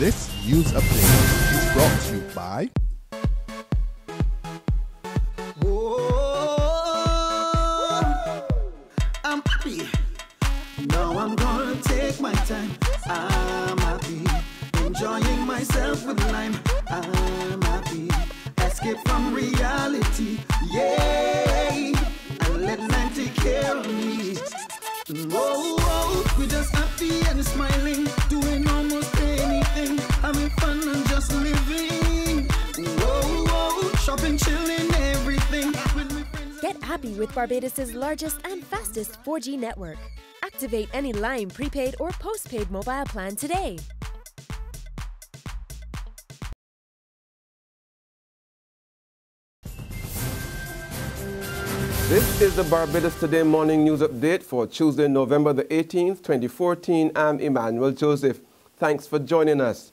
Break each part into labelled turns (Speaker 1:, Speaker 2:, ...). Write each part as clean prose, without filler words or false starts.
Speaker 1: This news update is brought to you by
Speaker 2: I'm happy. Now I'm gonna take my time. I'm happy. Enjoying myself with lime. I'm happy. Escape from reality. Yay! And let lime take care of me. We're just happy and smiling. Doing almost anything. Having fun and just living. Shopping, chilling, everything.
Speaker 3: Get happy with Barbados' largest and fastest 4G network. Activate any Lime prepaid or postpaid mobile plan today.
Speaker 4: This is the Barbados Today morning news update for Tuesday, November the 18th, 2014. I'm Emmanuel Joseph. Thanks for joining us.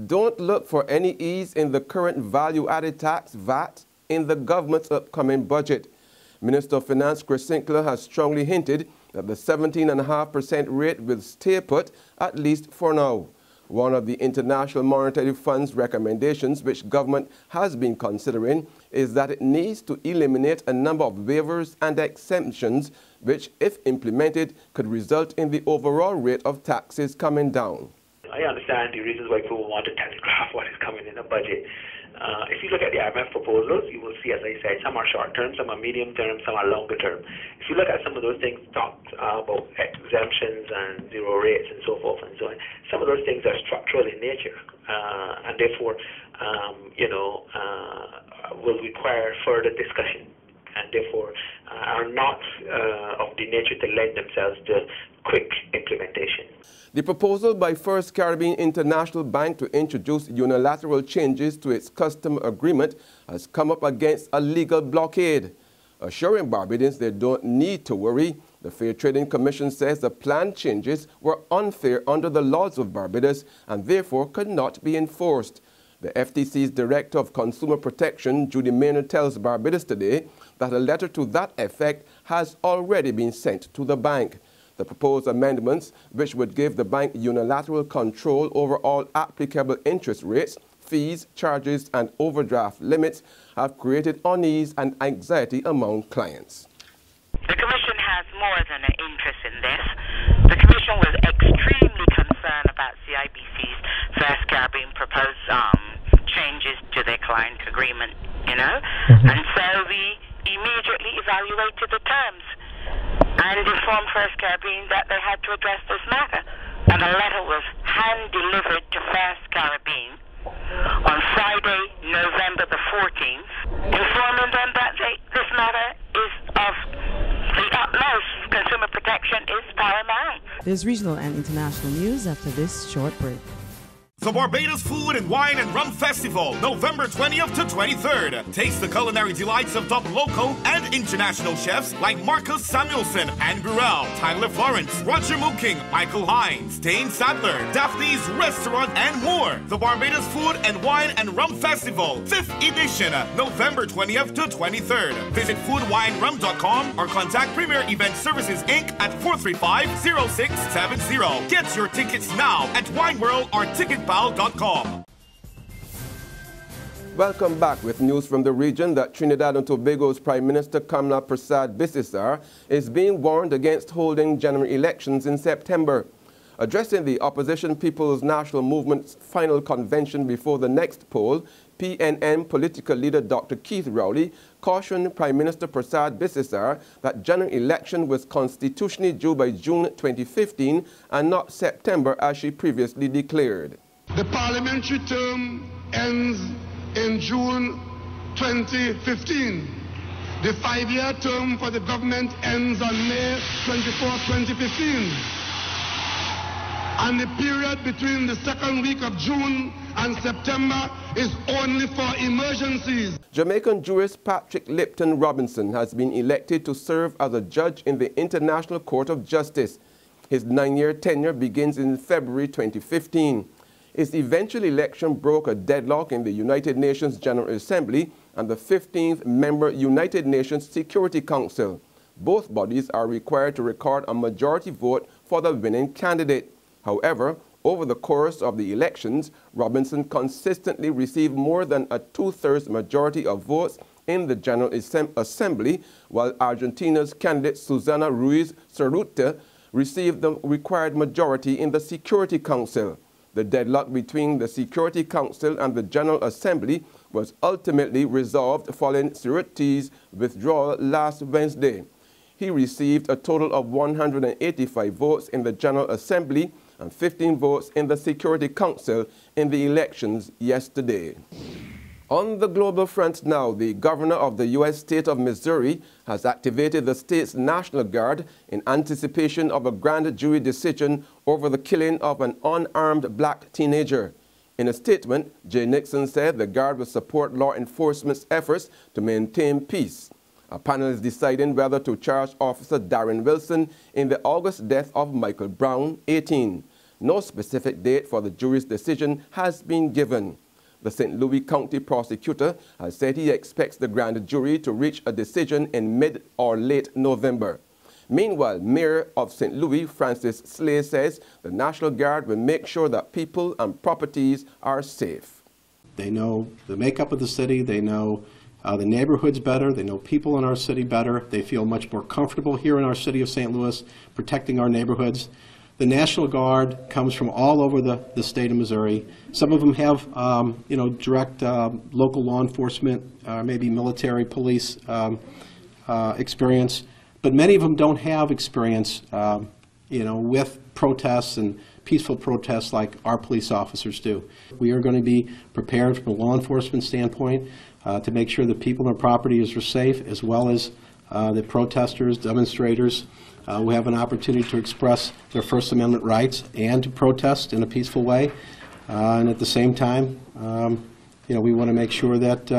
Speaker 4: Don't look for any ease in the current value-added tax, VAT, in the government's upcoming budget. Minister of Finance Chris Sinclair has strongly hinted that the 17.5% rate will stay put, at least for now. One of the International Monetary Fund's recommendations, which government has been considering, is that it needs to eliminate a number of waivers and exemptions, which, if implemented, could result in the overall rate of taxes coming down.
Speaker 5: I understand the reasons why people want to telegraph what is coming in the budget. If you look at the IMF proposals, you will see, as I said, some are short-term, some are medium-term, some are longer-term. If you look at some of those things talked about exemptions and zero rates and so forth and so on, some of those things are structural in nature and therefore, will require further discussion and therefore are not of the nature to lend themselves to quick implementation.
Speaker 4: The proposal by FirstCaribbean International Bank to introduce unilateral changes to its customer agreement has come up against a legal blockade. Assuring Barbadians they don't need to worry, the Fair Trading Commission says the planned changes were unfair under the laws of Barbados and therefore could not be enforced. The FTC's Director of Consumer Protection, Judy Maynard, tells Barbados Today that a letter to that effect has already been sent to the bank. The proposed amendments, which would give the bank unilateral control over all applicable interest rates, fees, charges and overdraft limits, have created unease and anxiety among clients.
Speaker 6: The Commission has more than an interest in this. The Commission was extremely concerned about CIBC's FirstCaribbean proposed changes to their client agreement, and so we immediately evaluated the terms and informed FirstCaribbean that they had to address this matter. And a letter was hand-delivered to FirstCaribbean on Friday, November the 14th, informing them that this matter is of the utmost. Consumer protection is paramount.
Speaker 7: There's regional and international news after this short break.
Speaker 8: The Barbados Food and Wine and Rum Festival, November 20th to 23rd. Taste the culinary delights of top local and international chefs like Marcus Samuelson, Anne Burrell, Tyler Florence, Roger Mooking, Michael Hines, Dane Sadler, Daphne's Restaurant, and more. The Barbados Food and Wine and Rum Festival, 5th edition, November 20th to 23rd. Visit foodwinerum.com or contact Premier Event Services Inc. at 435-0670. Get your tickets now at Wine World or TicketPal.com.
Speaker 4: Welcome back with news from the region that Trinidad and Tobago's Prime Minister Kamla Persad-Bissessar is being warned against holding general elections in September. Addressing the Opposition People's National Movement's final convention before the next poll, PNM political leader Dr. Keith Rowley cautioned Prime Minister Persad-Bissessar that general election was constitutionally due by June 2015 and not September as she previously declared.
Speaker 9: The parliamentary term ends in June 2015. The 5-year term for the government ends on May 24, 2015. And the period between the second week of June and September is only for emergencies.
Speaker 4: Jamaican jurist Patrick Lipton Robinson has been elected to serve as a judge in the International Court of Justice. His 9-year tenure begins in February 2015. His eventual election broke a deadlock in the United Nations General Assembly and the 15th member United Nations Security Council. Both bodies are required to record a majority vote for the winning candidate. However, Over the course of the elections, Robinson consistently received more than a two-thirds majority of votes in the General Assembly, while Argentina's candidate Susana Ruiz Cerruta received the required majority in the Security Council. The deadlock between the Security Council and the General Assembly was ultimately resolved following Cerruta's withdrawal last Wednesday. He received a total of 185 votes in the General Assembly and 15 votes in the Security Council in the elections yesterday. On the global front now, the governor of the U.S. state of Missouri has activated the state's National Guard in anticipation of a grand jury decision over the killing of an unarmed black teenager. In a statement, Jay Nixon said the Guard will support law enforcement's efforts to maintain peace. A panel is deciding whether to charge Officer Darren Wilson in the August death of Michael Brown, 18. No specific date for the jury's decision has been given. The St. Louis County prosecutor has said he expects the grand jury to reach a decision in mid or late November. Meanwhile, Mayor of St. Louis, Francis Slay, says the National Guard will make sure that people and properties are safe.
Speaker 10: They know the makeup of the city, they know the neighborhoods better, they know people in our city better, they feel much more comfortable here in our city of St. Louis, protecting our neighborhoods. The National Guard comes from all over the state of Missouri. Some of them have, direct local law enforcement, maybe military, police experience, but many of them don't have experience, with protests and peaceful protests like our police officers do. We are going to be prepared from a law enforcement standpoint to make sure that people and properties are safe, as well as the protesters, demonstrators, who have an opportunity to express their First Amendment rights and to protest in a peaceful way. And at the same time, we want to make sure that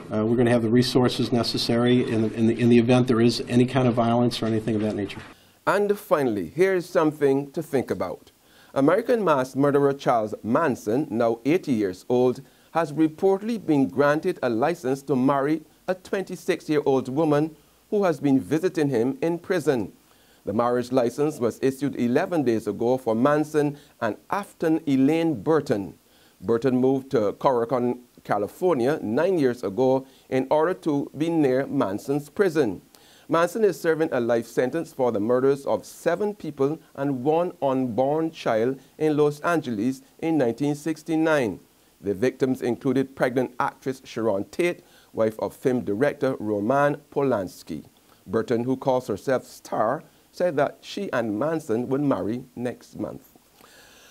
Speaker 10: we're going to have the resources necessary in the event there is any kind of violence or anything of that nature.
Speaker 4: And finally, here's something to think about. American mass murderer Charles Manson, now 80 years old, has reportedly been granted a license to marry a 26-year-old woman who has been visiting him in prison. The marriage license was issued 11 days ago for Manson and Afton Elaine Burton. Burton moved to Corcoran, California 9 years ago in order to be near Manson's prison. Manson is serving a life sentence for the murders of 7 people and 1 unborn child in Los Angeles in 1969. The victims included pregnant actress Sharon Tate, wife of film director Roman Polanski. Burton, who calls herself Star, said that she and Manson would marry next month.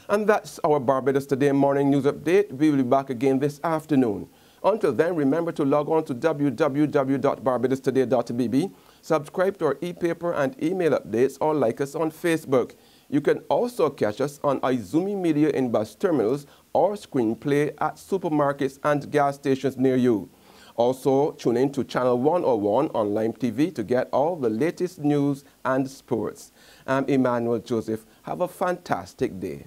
Speaker 4: And that's our Barbados Today morning news update. We will be back again this afternoon. Until then, remember to log on to www.barbadostoday.bb, subscribe to our e-paper and email updates, or like us on Facebook. You can also catch us on Izumi Media in bus terminals or screenplay at supermarkets and gas stations near you. Also, tune in to Channel 101 on Lime TV to get all the latest news and sports. I'm Emmanuel Joseph. Have a fantastic day.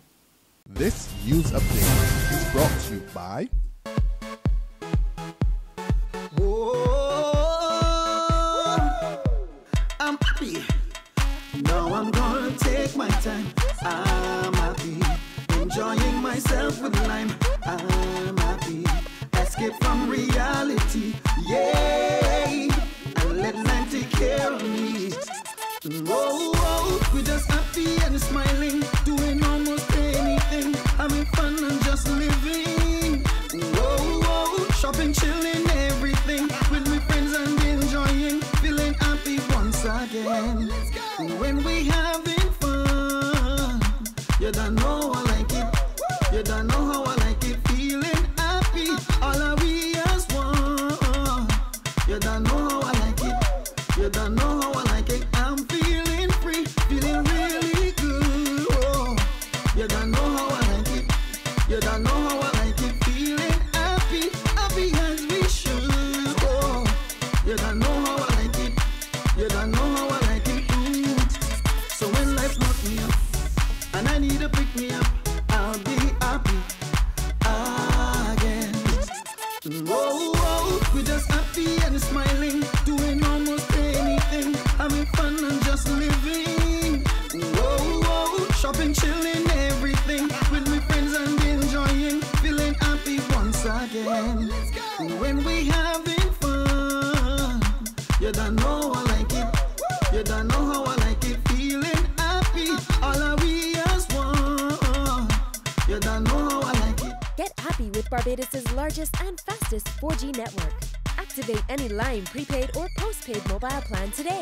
Speaker 1: This news update is brought to you by
Speaker 2: I'm happy. Now I'm gonna take my time. I'm happy. Enjoying myself with lime. I'm happy. Escape from reality. Yay! And let lime take care of me. Oh, we're just happy and smiling. Doing almost anything. Having fun and just living. Whoa, shopping, chilling, everything. With my friends and enjoying. Feeling happy once again. When we having fun, you don't know I like it. You don't know how I like it. Feeling happy, all of we as one. You don't know how I like it. You don't know how I like it. I'm feeling free, feeling really good. Oh, you don't know how I like it. You don't know how I like it. Feeling happy, happy as we should. Oh, you don't know how I like it. You don't know how I like it. So when life knocks me up and I need to pick me up, I'll be happy again. Whoa, we're just happy and smiling, doing almost anything, having fun and just living. Whoa, shopping, chilling, everything. time. When we having fun, you don't know I like it. You don't know how I like it. Feeling happy, all of we as one. You don't know how I like it.
Speaker 3: Get happy with Barbados' largest and fastest 4G network. Activate any line prepaid or postpaid mobile plan today.